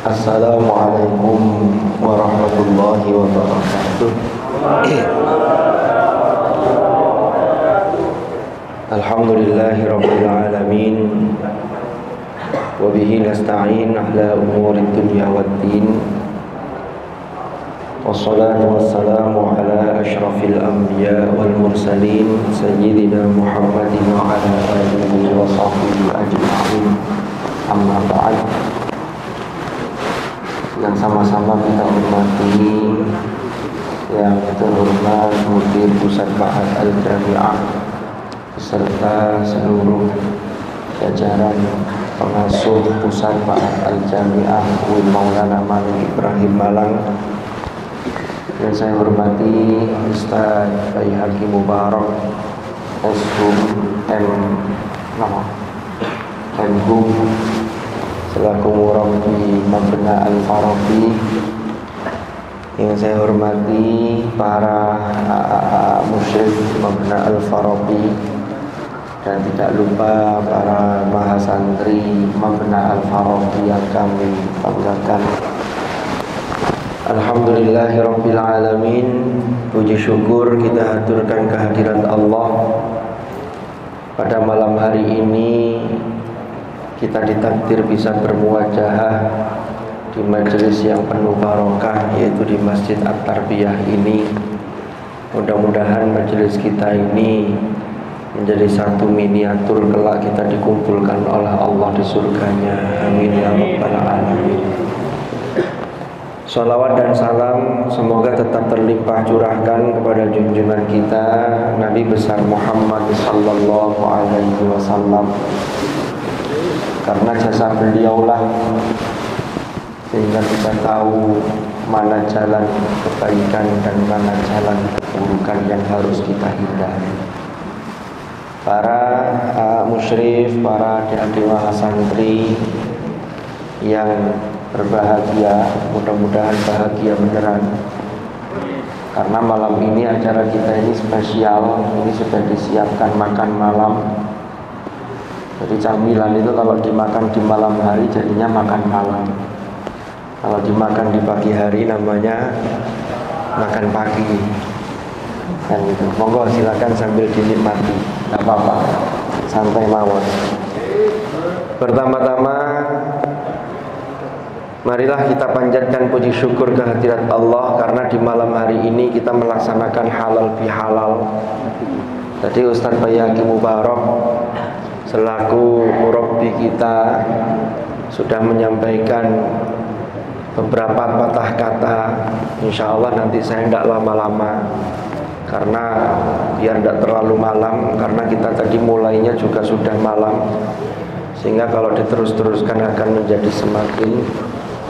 Assalamualaikum warahmatullahi wabarakatuh. Alhamdulillahi rabbil alamin. Wa bihi nasta'in ala umurid dunya waddin. Wassalatu wassalamu ala asyrafil anbiya wal mursalin sayyidina Muhammadin wa ala alihi wa sahbihi ajma'in. Amma ba'd. Yang sama-sama kita hormati yang terhormat Mudir Pusat Ma'had Al-Jami'ah beserta seluruh jajaran pengasuh Pusat Ma'had Al-Jami'ah UIN Maulana Malik Ibrahim Malang. Yang saya hormati Ustaz Baihaqi Mubarak Shum M.Hum selaku Murabbi Mabna Al-Farabi. Yang saya hormati para musyrif Mabna Al-Farabi, dan tidak lupa para mahasantri Mabna Al-Farabi yang kami banggakan. Alhamdulillahirabbil alamin. Puji syukur kita haturkan kehadirat Allah. Pada malam hari ini kita ditakdir bisa bermuwajahah di majelis yang penuh barokah, yaitu di Masjid At-Tarbiyah ini. Mudah-mudahan majelis kita ini menjadi satu miniatur kelak kita dikumpulkan oleh Allah di surganya. Amin ya rabbal alamin. Salawat dan salam semoga tetap terlimpah curahkan kepada junjungan kita Nabi besar Muhammad sallallahu alaihi wasallam. Karena jasa beliaulah sehingga kita tahu mana jalan kebaikan dan mana jalan keburukan yang harus kita hindari. Para musyrif, para adik-adik mahasantri yang berbahagia, mudah-mudahan bahagia beneran. Karena malam ini acara kita ini spesial. Ini sudah disiapkan makan malam. Jadi camilan itu kalau dimakan di malam hari jadinya makan malam. Kalau dimakan di pagi hari namanya makan pagi. Dan gitu. Monggo silakan sambil dinikmati, tidak apa-apa, santai mawon. Pertama-tama marilah kita panjatkan puji syukur kehadirat Allah karena di malam hari ini kita melaksanakan halal bihalal. Tadi Ustaz Baihaqi Mubarak selaku murabbi kita sudah menyampaikan beberapa patah kata. Insya Allah nanti saya tidak lama-lama karena biar tidak terlalu malam, karena kita tadi mulainya juga sudah malam, sehingga kalau diterus-teruskan akan menjadi semakin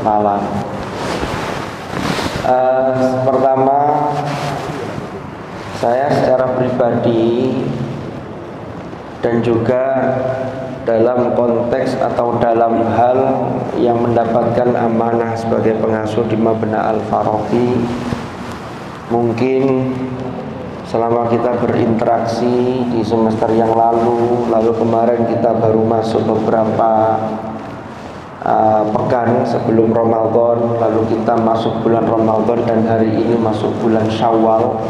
malam. Pertama, saya secara pribadi dan juga dalam konteks atau dalam hal yang mendapatkan amanah sebagai pengasuh di Mabna Al-Farabi, mungkin selama kita berinteraksi di semester yang lalu kemarin kita baru masuk beberapa pekan sebelum Ramadan, lalu kita masuk bulan Ramadan dan hari ini masuk bulan Syawal.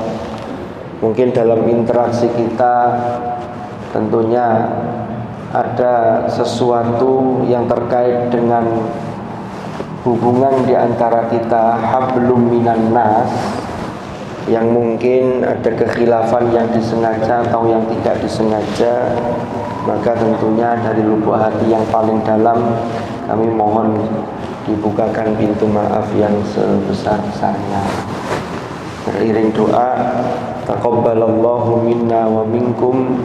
Mungkin dalam interaksi kita tentunya ada sesuatu yang terkait dengan hubungan di antara kita, hablum minan nas, yang mungkin ada kekhilafan yang disengaja atau yang tidak disengaja. Maka tentunya dari lubuk hati yang paling dalam kami mohon dibukakan pintu maaf yang sebesar-besarnya. Beriring doa, taqabbalallahu minna wa minkum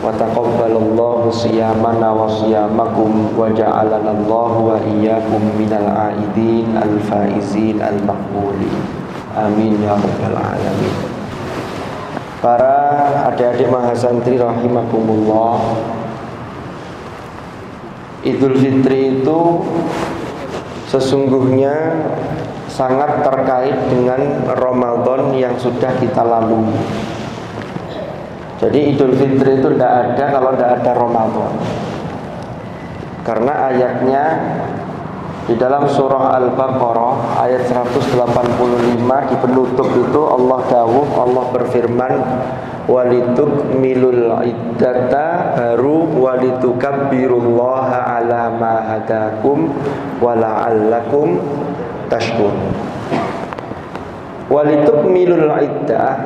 wa taqabbalallahu siyamana wa siyamakum wa ja'alanallahu wa iyyakum minal aidin al-faizin al-maqbulin. Amin ya rabbal alamin. Para adik-adik mahasantri rahimakumullah, Idul Fitri itu sesungguhnya sangat terkait dengan Ramadan yang sudah kita lalui. Jadi Idul Fitri itu tidak ada kalau tidak ada Ramadan. Karena ayatnya Di dalam surah Al-Baqarah ayat 185 di penutup itu Allah dawuh, Allah berfirman, walitukmilul iddata baru walitukabbirullaha ala ma hadakum wala'allakum tashkurun. Walitukmilul iddah,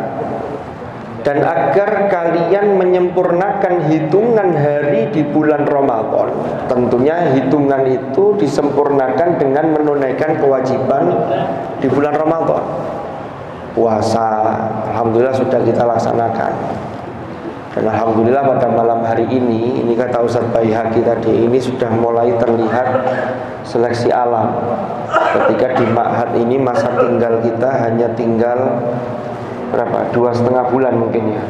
dan agar kalian menyempurnakan hitungan hari di bulan Ramadan. Tentunya hitungan itu disempurnakan dengan menunaikan kewajiban di bulan Ramadan. Puasa, alhamdulillah sudah kita laksanakan. Dan alhamdulillah pada malam hari ini kata Ustaz Baihaqi tadi, ini sudah mulai terlihat seleksi alam. Ketika di Ma'had ini masa tinggal kita hanya tinggal berapa? 2,5 bulan mungkin ya.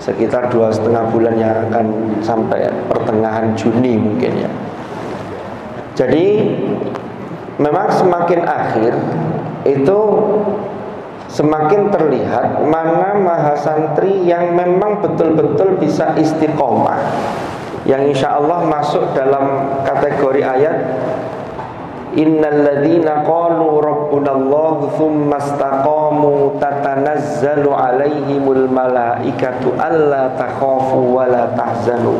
Sekitar 2,5 bulan yang akan sampai pertengahan Juni mungkin ya. Jadi memang semakin akhir itu semakin terlihat mana mahasantri yang memang betul-betul bisa istiqomah, yang insya Allah masuk dalam kategori ayat innal ladzina qalu rabbunallahu tsumma istaqamu tatanazzalu alaihimul malaikatu alla takhafu wa la tahzanu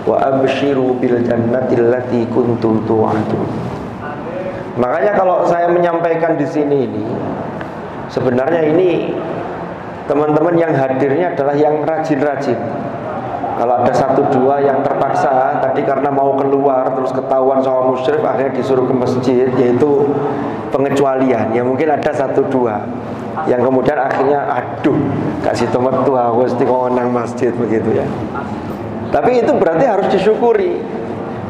wa abshiru bil jannati allati kuntum tu'adun. Makanya kalau saya menyampaikan di sini ini, sebenarnya ini teman-teman yang hadirnya adalah yang rajin-rajin. Kalau ada 1-2 yang terpaksa tadi karena mau keluar terus ketahuan sama musyrif akhirnya disuruh ke masjid, yaitu pengecualian. Ya mungkin ada 1-2 yang kemudian akhirnya aduh kasih tomat tua wis nang masjid begitu ya. Tapi itu berarti harus disyukuri,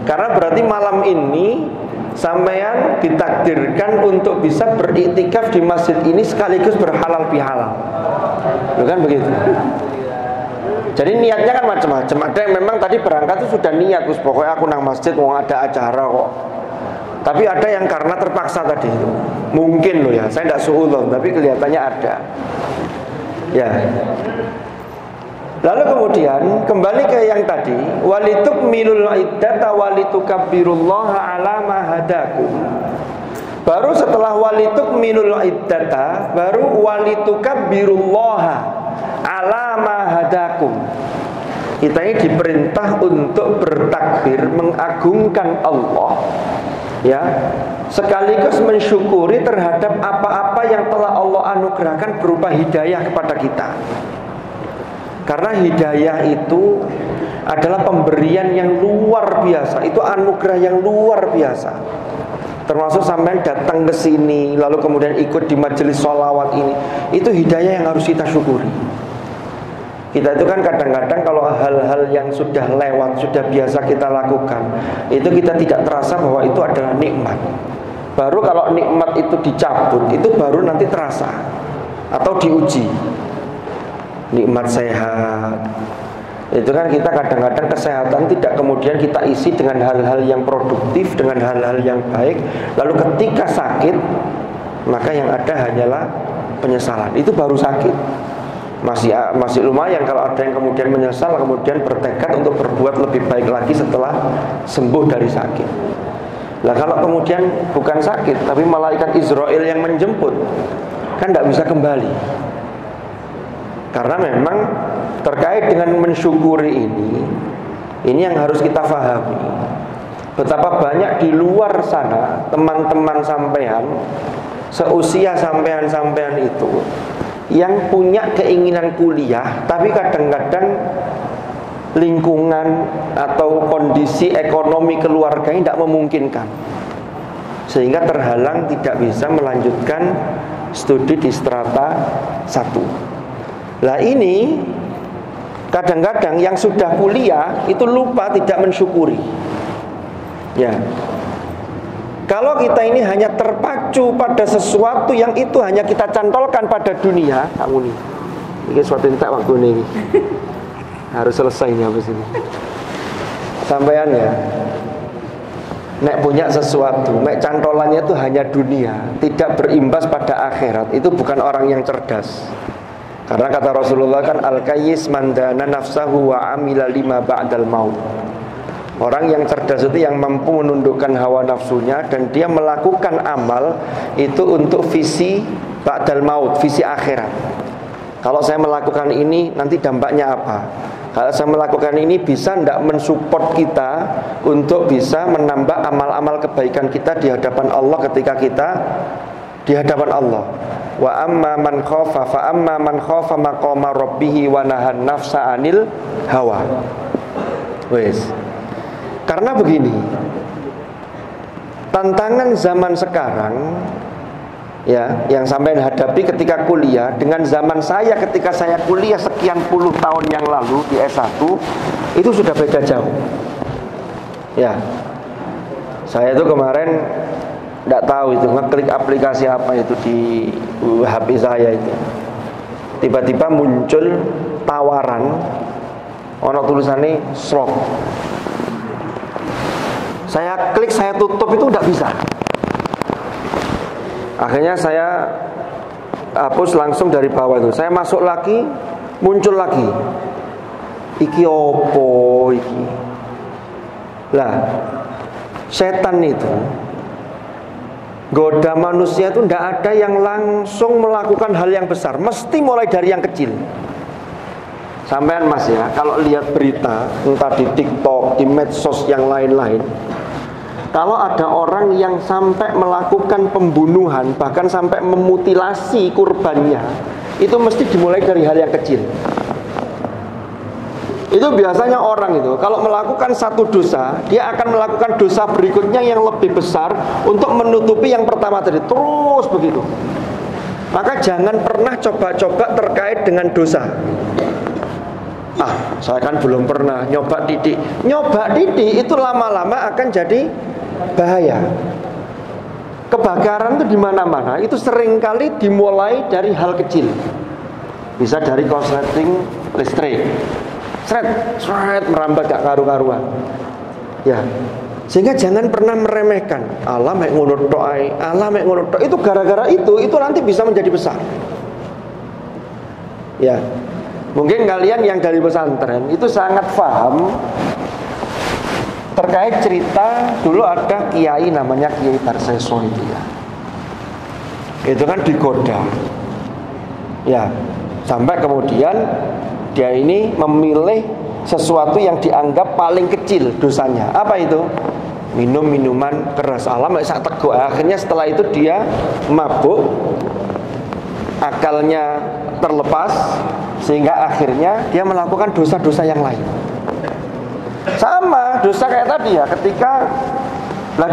karena berarti malam ini sampean ditakdirkan untuk bisa beriktikaf di masjid ini sekaligus berhalal bihalal. Bukan begitu? Jadi niatnya kan macam-macam. Ada yang memang tadi berangkat itu sudah niat, terus pokoknya aku nang masjid mau ada acara kok. Tapi ada yang karena terpaksa tadi itu. Mungkin loh ya, saya tidak suudzon, tapi kelihatannya ada. Ya. Lalu kemudian kembali ke yang tadi, walitukmilul iddata walitukabbirullaha ala ma hadakum. Baru setelah walitukmilul iddata, baru walitukabbirullaha ala ma hadakum. Kita ini diperintah untuk bertakbir, mengagungkan Allah, ya, sekaligus mensyukuri terhadap apa-apa yang telah Allah anugerahkan berupa hidayah kepada kita. Karena hidayah itu adalah pemberian yang luar biasa, itu anugerah yang luar biasa. Termasuk sampai datang ke sini, lalu kemudian ikut di majelis sholawat ini, itu hidayah yang harus kita syukuri. Kita itu kan kadang-kadang kalau hal-hal yang sudah lewat, sudah biasa kita lakukan, itu kita tidak terasa bahwa itu adalah nikmat. Baru kalau nikmat itu dicabut, itu baru nanti terasa atau diuji. Nikmat sehat, itu kan kita kadang-kadang kesehatan tidak kemudian kita isi dengan hal-hal yang produktif, dengan hal-hal yang baik. Lalu ketika sakit, maka yang ada hanyalah penyesalan. Itu baru sakit. Masih lumayan kalau ada yang kemudian menyesal, kemudian bertekad untuk berbuat lebih baik lagi setelah sembuh dari sakit. Nah kalau kemudian bukan sakit, tapi malaikat Israel yang menjemput, kan tidak bisa kembali. Karena memang terkait dengan mensyukuri ini yang harus kita pahami. Betapa banyak di luar sana teman-teman sampean, seusia sampean itu, yang punya keinginan kuliah, tapi kadang-kadang lingkungan atau kondisi ekonomi keluarganya tidak memungkinkan, sehingga terhalang tidak bisa melanjutkan studi di strata 1. Lah ini kadang-kadang yang sudah kuliah itu lupa, tidak mensyukuri. Ya. Kalau kita ini hanya terpacu pada sesuatu yang itu hanya kita cantolkan pada dunia, kamu nih. Ini suatu entek waktu ini. Harus selesai ini habis ini. Sampean ya. Nek punya sesuatu, nek cantolannya itu hanya dunia, tidak berimbas pada akhirat, itu bukan orang yang cerdas. Karena kata Rasulullah kan al-kayyis mandana nafsahu wa amila lima ba'dal maut. Orang yang cerdas itu yang mampu menundukkan hawa nafsunya dan dia melakukan amal itu untuk visi ba'dal maut, visi akhirat. Kalau saya melakukan ini nanti dampaknya apa? Kalau saya melakukan ini bisa tidak mensupport kita untuk bisa menambah amal-amal kebaikan kita di hadapan Allah ketika kita di hadapan Allah. Wa amma man khafa fa amma man khafa maqama rabbih wa nahan nafsa 'anil hawa. Wes. Karena begini, tantangan zaman sekarang ya, yang sampai hadapi ketika kuliah dengan zaman saya ketika saya kuliah sekian puluh tahun yang lalu di S1 itu sudah beda jauh. Ya, saya itu kemarin tidak tahu itu ngeklik aplikasi apa itu di HP saya itu. Tiba-tiba muncul tawaran, ono tulisannya slot. Saya klik, saya tutup itu tidak bisa. Akhirnya saya hapus langsung dari bawah itu. Saya masuk lagi, muncul lagi. Iki opo iki? Lah, setan itu goda manusia itu tidak ada yang langsung melakukan hal yang besar, mesti mulai dari yang kecil. Sampean mas ya, kalau lihat berita entah di TikTok, di medsos yang lain-lain, kalau ada orang yang sampai melakukan pembunuhan, bahkan sampai memutilasi kurbannya, itu mesti dimulai dari hal yang kecil. Itu biasanya orang itu kalau melakukan satu dosa, dia akan melakukan dosa berikutnya yang lebih besar untuk menutupi yang pertama tadi. Terus begitu. Maka jangan pernah coba-coba terkait dengan dosa. Saya kan belum pernah nyoba titik. Nyoba titik itu lama-lama akan jadi bahaya. Kebakaran itu di mana-mana itu seringkali dimulai dari hal kecil. Bisa dari korsleting listrik. Seret merambat gak karu-karuan. Ya. Sehingga jangan pernah meremehkan. Allah mek ngono tok ae, Allah mek ngono tok. Itu gara-gara itu nanti bisa menjadi besar. Ya. Mungkin kalian yang dari pesantren itu sangat paham terkait cerita dulu ada kiai namanya Kiai Barseso itu ya. Itu kan digoda. Ya, sampai kemudian dia ini memilih sesuatu yang dianggap paling kecil dosanya. Apa itu? Minum minuman keras. Alam sak teguk. Akhirnya setelah itu dia mabuk, akalnya terlepas, sehingga akhirnya dia melakukan dosa-dosa yang lain. Sama dosa kayak tadi ya, ketika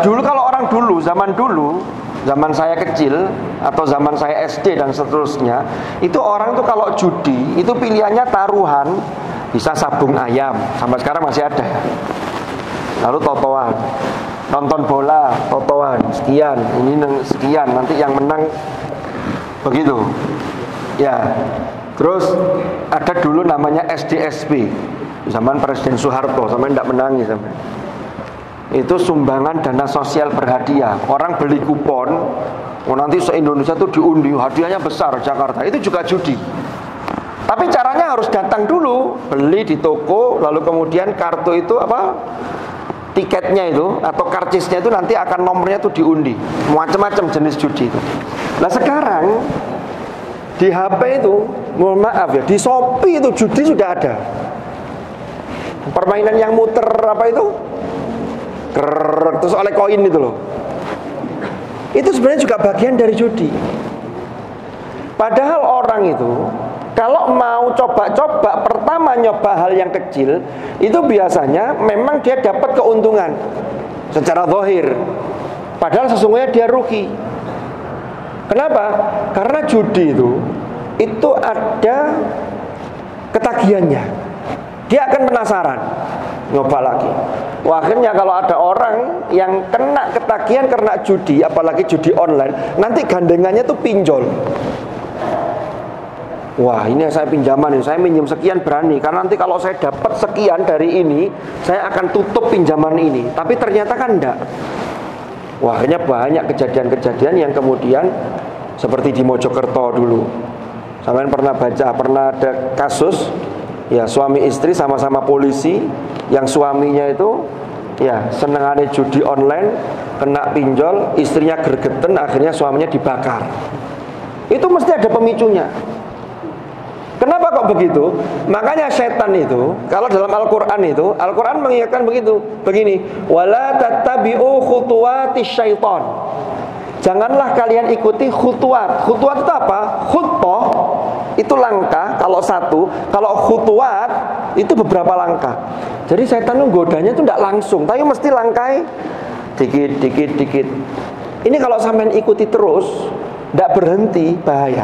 dulu kalau orang dulu, zaman saya kecil atau zaman saya SD dan seterusnya, itu orang tuh kalau judi itu pilihannya taruhan, bisa sabung ayam, sampai sekarang masih ada. Lalu totoan, nonton bola, totoan, sekian, ini sekian, nanti yang menang begitu. Ya, terus ada dulu namanya SDSP, zaman Presiden Soeharto, sampai tidak menangis sampai. Itu sumbangan dana sosial berhadiah. Orang beli kupon, nanti se-Indonesia tuh diundi, hadiahnya besar Jakarta. Itu juga judi. Tapi caranya harus datang dulu, beli di toko, lalu kemudian kartu itu tiketnya itu atau karcisnya itu nanti akan nomornya tuh diundi. Macam-macam jenis judi itu. Nah sekarang di HP itu, mohon maaf ya, di Shopee itu judi sudah ada. Permainan yang muter apa itu? Terus oleh koin itu loh. Itu sebenarnya juga bagian dari judi. Padahal orang itu kalau mau coba-coba, pertama nyoba hal yang kecil, itu biasanya memang dia dapat keuntungan secara zahir. Padahal sesungguhnya dia rugi. Kenapa? Karena judi itu ada ketagihannya. Dia akan penasaran, nyoba lagi. Wah, akhirnya kalau ada orang yang kena ketagihan karena judi, apalagi judi online, nanti gandengannya tuh pinjol. Wah, ini saya pinjaman, saya minjem sekian berani, karena nanti kalau saya dapat sekian dari ini, saya akan tutup pinjaman ini. Tapi ternyata kan enggak. Wah, akhirnya banyak kejadian-kejadian yang kemudian seperti di Mojokerto dulu. Sampean pernah baca, pernah ada kasus ya suami istri sama-sama polisi, yang suaminya itu Ya, senengane judi online, kena pinjol, istrinya gregeten, akhirnya suaminya dibakar. Itu mesti ada pemicunya. Kenapa kok begitu? Makanya setan itu, kalau dalam Al-Quran itu, Al-Quran mengingatkan begitu, begini, wala tattabi'u khutuwatis syaitan. Janganlah kalian ikuti khutuwat. Khutuwat itu apa? Khutbah itu langkah, kalau satu. Kalau khutuwat itu beberapa langkah. Jadi setan itu godanya itu tidak langsung, tapi mesti langkai dikit, dikit, dikit. Ini kalau sampean ikuti terus, tidak berhenti, bahaya.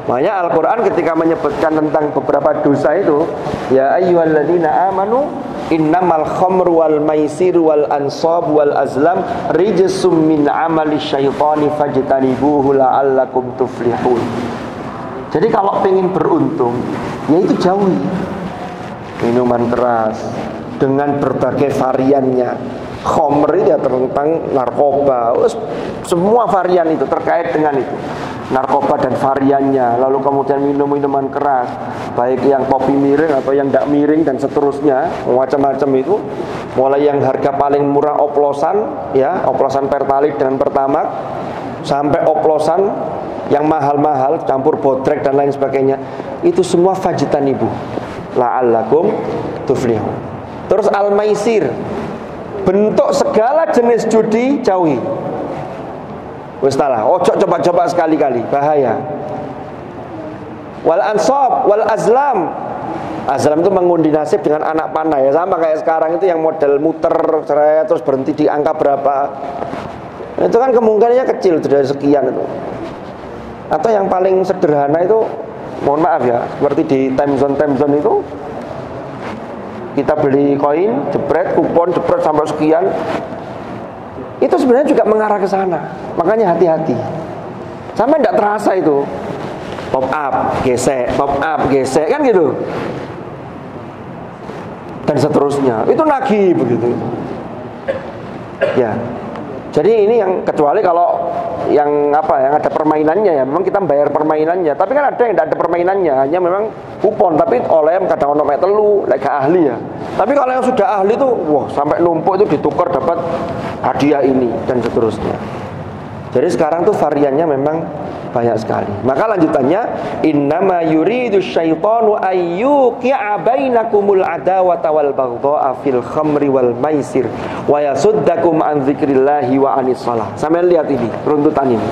Makanya Al-Quran ketika menyebutkan tentang beberapa dosa itu, ya ayyuhalladzina amanu innamal khamru wal maisiru wal ansab wal azlam rijsum min amali syaitani fajtanibuhu la'allakum tuflihun. Jadi kalau pengen beruntung, ya itu jauhi minuman keras dengan berbagai variannya. Khamr itu ya tentang narkoba, semua varian itu terkait dengan itu. Narkoba dan variannya, lalu kemudian minum-minuman keras, baik yang kopi miring atau yang tidak miring dan seterusnya, macam-macam itu. Mulai yang harga paling murah oplosan, ya, oplosan Pertalite dengan Pertamax, sampai oplosan yang mahal-mahal, campur bodrek dan lain sebagainya. Itu semua fajtanibu la'allakum tuflihun. Terus al-maisir, bentuk segala jenis judi jauhi. Wis talah, ojo coba-coba sekali-kali, bahaya. Wal ansab, wal azlam. Azlam itu mengundi nasib dengan anak panah, ya sama kayak sekarang itu yang model muter, terus berhenti di angka berapa. Itu kan kemungkinannya kecil dari sekian itu. Atau yang paling sederhana itu, mohon maaf ya, seperti di time zone itu, kita beli koin, jepret, kupon, jepret sampai sekian. Itu sebenarnya juga mengarah ke sana. Makanya hati-hati. Sampai tidak terasa itu. Pop up, gesek, kan gitu. Dan seterusnya. Itu nagih begitu. Ya. Jadi ini yang kecuali kalau yang ada permainannya, ya memang kita bayar permainannya. Tapi kan ada yang tidak ada permainannya, hanya memang kupon. Tapi oleh kadang ono mek telu, lek gak ahli ya. Tapi kalau yang sudah ahli itu, wah sampai numpuk itu ditukar dapat hadiah ini dan seterusnya. Jadi sekarang tuh variannya memang banyak sekali. Maka lanjutannya, innama yuridu syaitanu ayyuqi'a bainakumul adawata wal baghdha'a fil khamri wal maisir wa yasuddakum an dzikrillahi wa anis shalah. Sampai lihat ini, runtutan ini.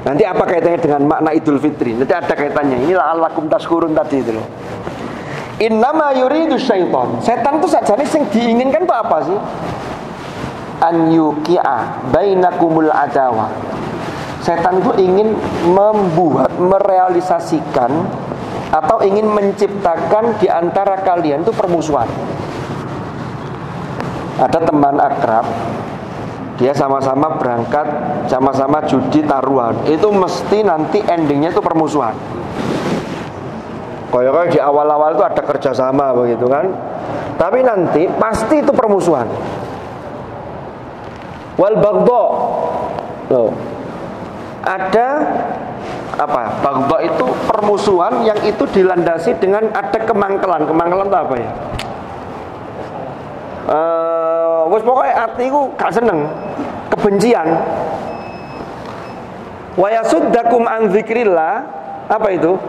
Nanti apa kaitannya dengan makna Idul Fitri? Nanti ada kaitannya. Inilah la'allakum tashkurun tadi itu loh. Innama yuridu syaitan. Setan itu sajane sing diinginkan itu apa sih? An yuqi'a bainakumul adawa. Setan itu ingin membuat, merealisasikan atau ingin menciptakan di antara kalian itu permusuhan. Ada teman akrab, dia sama-sama berangkat, sama-sama judi taruhan. Itu mesti nanti endingnya itu permusuhan. Kayak di awal-awal itu ada kerjasama begitu kan. Tapi nanti pasti itu permusuhan. Wal baghdha. Loh. Ada apa? Baghdha itu permusuhan yang itu dilandasi dengan ada kemangkelan. Kemangkelan itu apa ya? Wes pokoknya hatiku gak seneng, kebencian. Wa yasuddakum an dzikrillah. Apa itu?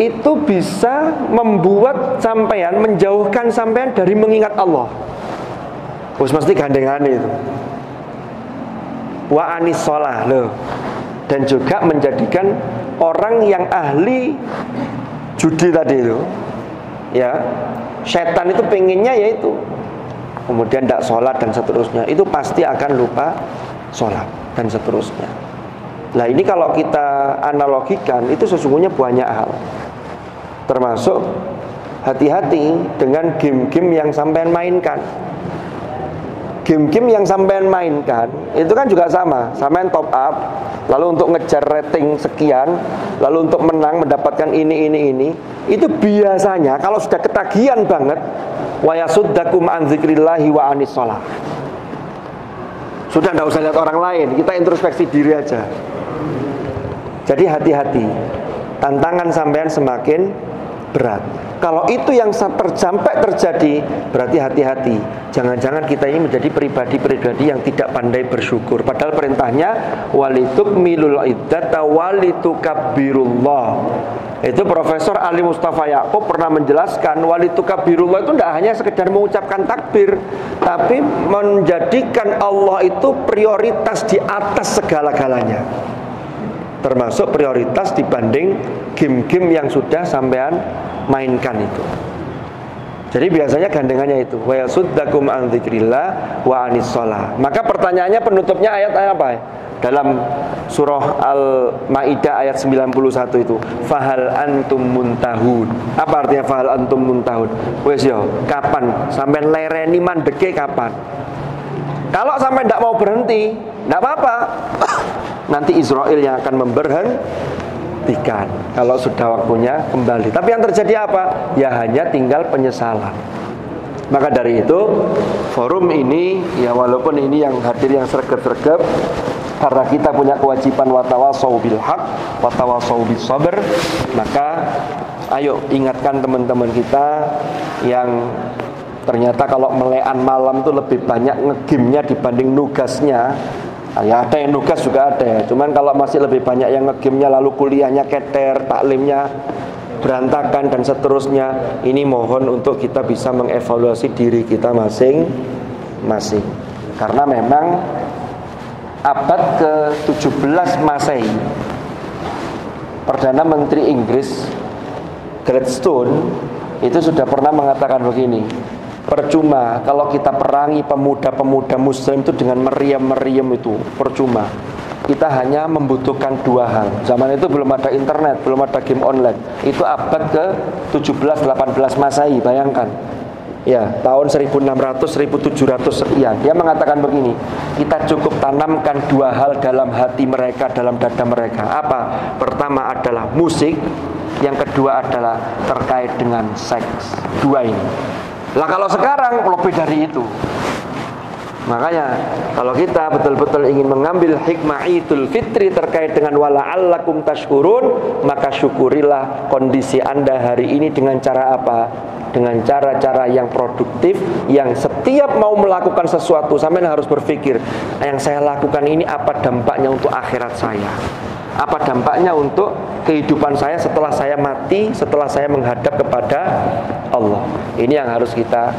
Itu bisa membuat sampean, menjauhkan sampean dari mengingat Allah. Wes mesti gandengane itu. Wa anis shalah loh. Dan juga menjadikan orang yang ahli judi tadi itu, ya, setan itu pengennya yaitu kemudian tidak sholat dan seterusnya. Itu pasti akan lupa sholat dan seterusnya. Nah ini kalau kita analogikan, itu sesungguhnya banyak hal. Termasuk hati-hati dengan game-game yang sampean mainkan. Game-game yang sampean mainkan itu kan juga sama, sampean top up, lalu untuk ngejar rating sekian, lalu untuk menang mendapatkan ini. Itu biasanya kalau sudah ketagihan banget, wa yasuddakum an dzikrillahi wa anis shalah. Sudah tidak usah lihat orang lain, kita introspeksi diri aja. Jadi hati-hati. Tantangan sampean semakin berat. Kalau itu yang sampai terjadi, berarti hati-hati. Jangan-jangan kita ini menjadi pribadi-pribadi yang tidak pandai bersyukur. Padahal perintahnya walitukmilul iddata walitukabbirullah. Itu Profesor Ali Mustafa Yaakob pernah menjelaskan walitukabbirullah itu tidak hanya sekedar mengucapkan takbir, tapi menjadikan Allah itu prioritas di atas segala-galanya, termasuk prioritas dibanding game-game yang sudah sampean mainkan itu. Jadi biasanya gandengannya itu wa yasuddakum an dzikrillah wa anis shalah. Maka pertanyaannya penutupnya ayat apa ya? Dalam surah Al-Maidah ayat 91 itu, fahal antum muntahun. Apa artinya fahal antum muntahun? Wes yo, kapan sampean lereni mandeke kapan? Kalau sampai tidak mau berhenti, tidak apa-apa. Nanti Israel yang akan memberhentikan kalau sudah waktunya kembali. Tapi yang terjadi apa? Ya hanya tinggal penyesalan. Maka dari itu forum ini, ya walaupun ini yang hadir yang sregep-sregep, karena kita punya kewajiban watawasau bil haq, watawasau bis sabr, maka ayo ingatkan teman-teman kita yang ternyata kalau melean malam itu lebih banyak ngegame-nya dibanding nugasnya. Ya ada yang nugas juga ada, cuman kalau masih lebih banyak yang ngegame-nya lalu kuliahnya keter, taklimnya berantakan dan seterusnya, ini mohon untuk kita bisa mengevaluasi diri kita masing-masing. Karena memang abad ke-17 Masehi, Perdana Menteri Inggris Gladstone itu sudah pernah mengatakan begini, percuma kalau kita perangi pemuda-pemuda muslim itu dengan meriam-meriam itu, percuma. Kita hanya membutuhkan dua hal. Zaman itu belum ada internet, belum ada game online. Itu abad ke-17-18 Masehi, bayangkan. Ya, tahun 1600, 1700 sekian. Dia mengatakan begini, kita cukup tanamkan dua hal dalam hati mereka, dalam dada mereka. Apa? Pertama adalah musik, yang kedua adalah terkait dengan seks. Dua ini. Lah kalau sekarang lebih dari itu. Makanya kalau kita betul-betul ingin mengambil hikmah Idul Fitri terkait dengan wala'allakum tashkurun, maka syukurilah kondisi Anda hari ini dengan cara apa? Dengan cara-cara yang produktif, yang setiap mau melakukan sesuatu sampai harus berpikir, yang saya lakukan ini apa dampaknya untuk akhirat saya, apa dampaknya untuk kehidupan saya setelah saya mati, setelah saya menghadap kepada Allah. Ini yang harus kita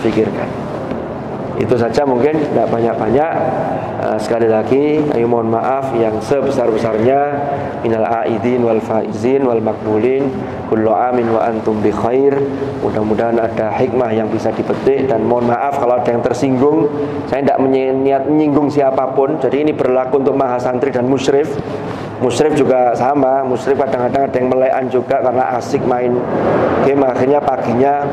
pikirkan. Itu saja, mungkin tidak banyak-banyak. Sekali lagi ayo mohon maaf yang sebesar-besarnya, minal aidin wal faizin wal makbulin, kullu amin wa antum bi khair. Mudah-mudahan ada hikmah yang bisa dipetik, dan mohon maaf kalau ada yang tersinggung. Saya tidak niat menyinggung siapapun. Jadi ini berlaku untuk mahasantri dan musyrif. Musyrif juga sama. Musyrif kadang-kadang ada yang melean juga karena asik main game, akhirnya paginya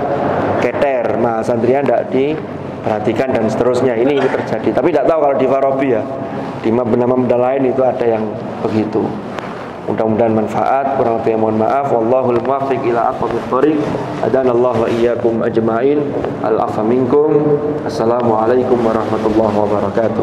keter, mahasantrinya tidak diperhatikan dan seterusnya. Ini terjadi. Tapi tidak tahu kalau di Farabi ya, di benda-benda lain itu ada yang begitu. Mudah-mudahan manfaat. Kurang lebih mohon maaf. Wallahul muwaffiq ila aqwamit thoriq. Hadanallahu wa iyyakum ajma'in. Al-afwa minkum. Assalamualaikum warahmatullahi wabarakatuh.